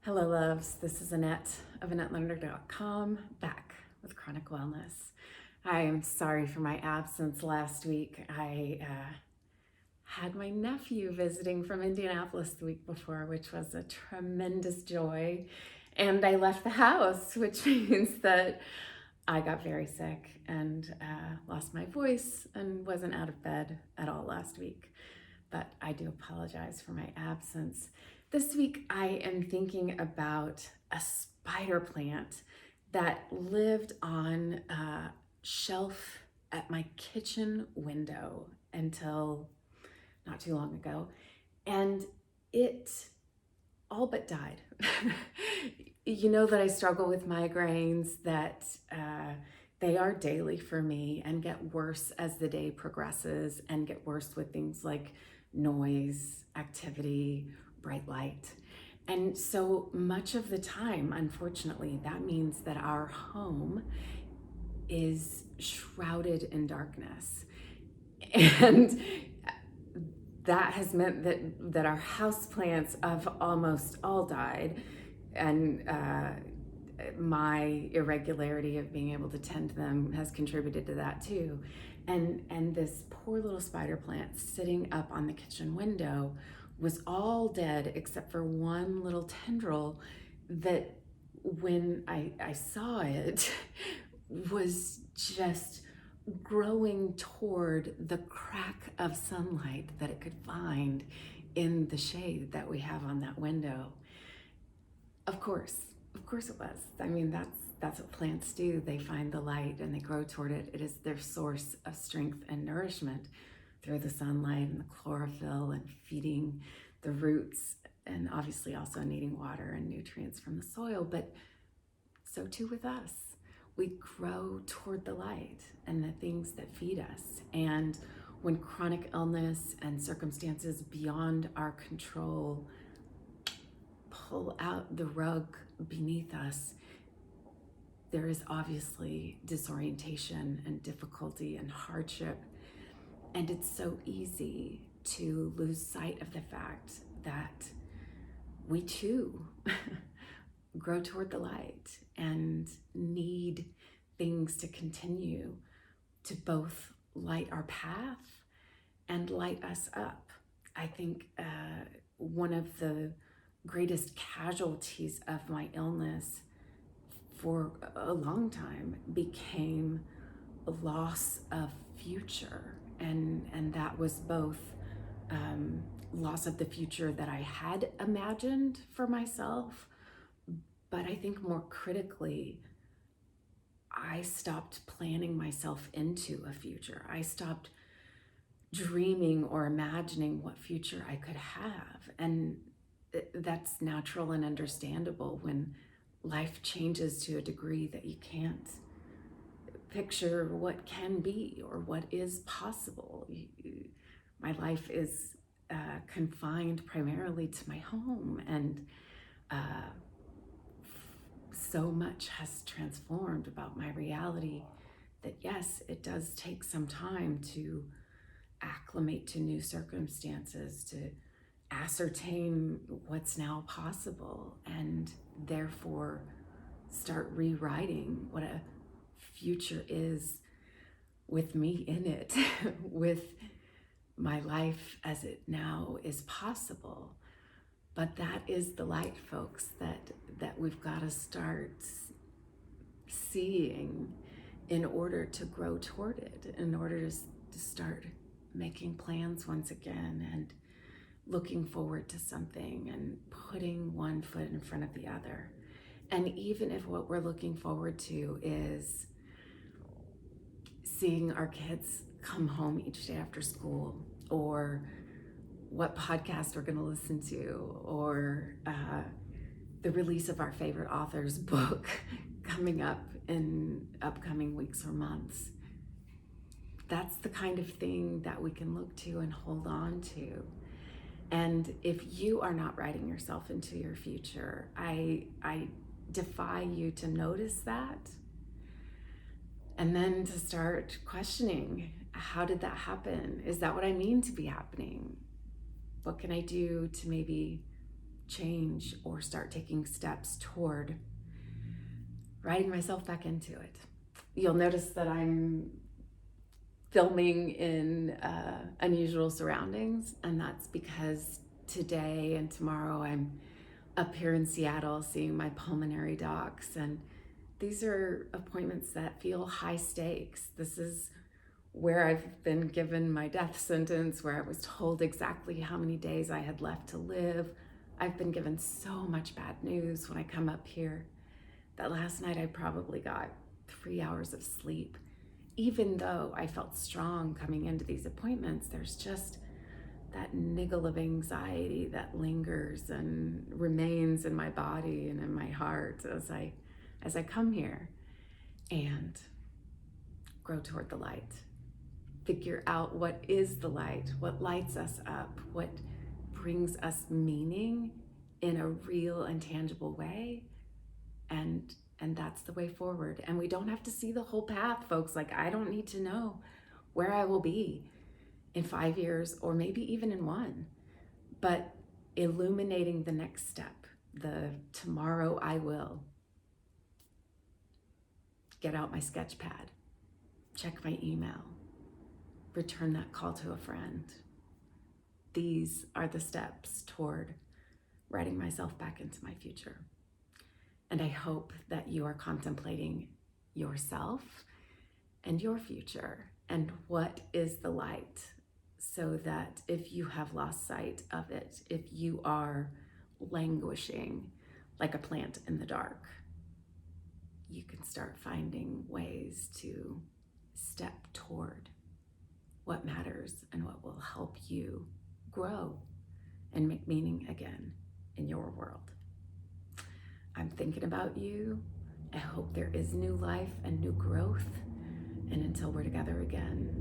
Hello, loves. This is Annette of AnnetteLerner.com, back with Chronic Wellness. I am sorry for my absence last week. I had my nephew visiting from Indianapolis the week before, which was a tremendous joy. And I left the house, which means that I got very sick and lost my voice and wasn't out of bed at all last week. But I do apologize for my absence. This week, I am thinking about a spider plant that lived on a shelf at my kitchen window until not too long ago, and it all but died. You know that I struggle with migraines, that they are daily for me and get worse as the day progresses and get worse with things like noise, activity, bright light. And so much of the time, unfortunately, that means that our home is shrouded in darkness. And that has meant that our houseplants have almost all died. And my irregularity of being able to tend to them has contributed to that too. And this poor little spider plant sitting up on the kitchen window was all dead except for one little tendril that, when I saw it, was just growing toward the crack of sunlight that it could find in the shade that we have on that window. Of course it was. I mean, that's what plants do. They find the light and they grow toward it. It is their source of strength and nourishment through the sunlight and the chlorophyll and feeding the roots, and obviously also needing water and nutrients from the soil. But so too with us. We grow toward the light and the things that feed us. And when chronic illness and circumstances beyond our control pull out the rug beneath us, there is obviously disorientation and difficulty and hardship. And it's so easy to lose sight of the fact that we too grow toward the light and need things to continue to both light our path and light us up. I think one of the greatest casualties of my illness for a long time became a loss of future. And that was both loss of the future that I had imagined for myself, but I think more critically, I stopped planning myself into a future. I stopped dreaming or imagining what future I could have. And that's natural and understandable when life changes to a degree that you can't picture what can be or what is possible. My life is confined primarily to my home, and so much has transformed about my reality that yes, it does take some time to acclimate to new circumstances, to ascertain what's now possible, and therefore start rewriting what a future is with me in it, with my life as it now is possible. But that is the light, folks, that we've got to start seeing in order to grow toward it, in order to start making plans once again and looking forward to something and putting one foot in front of the other. And even if what we're looking forward to is seeing our kids come home each day after school, or what podcast we're going to listen to, or the release of our favorite author's book coming up in upcoming weeks or months. That's the kind of thing that we can look to and hold on to. And if you are not writing yourself into your future, I defy you to notice that, and then to start questioning, how did that happen? Is that what I mean to be happening? What can I do to maybe change or start taking steps toward writing myself back into it. You'll notice that I'm filming in unusual surroundings, and that's because today and tomorrow I'm up here in Seattle seeing my pulmonary docs, and these are appointments that feel high stakes. This is where I've been given my death sentence, where I was told exactly how many days I had left to live. I've been given so much bad news when I come up here that last night I probably got 3 hours of sleep. Even though I felt strong coming into these appointments, there's just that niggle of anxiety that lingers and remains in my body and in my heart as I come here and grow toward the light. Figure out what is the light, what lights us up, what brings us meaning in a real and tangible way. And that's the way forward. And we don't have to see the whole path, folks. Like, I don't need to know where I will be in 5 years or maybe even in 1, but illuminating the next step, the tomorrow I will. Get out my sketch pad, check my email, return that call to a friend. These are the steps toward writing myself back into my future. And I hope that you are contemplating yourself and your future and what is the light, so that if you have lost sight of it, if you are languishing like a plant in the dark, you can start finding ways to step toward what matters and what will help you grow and make meaning again in your world. I'm thinking about you. I hope there is new life and new growth. And until we're together again,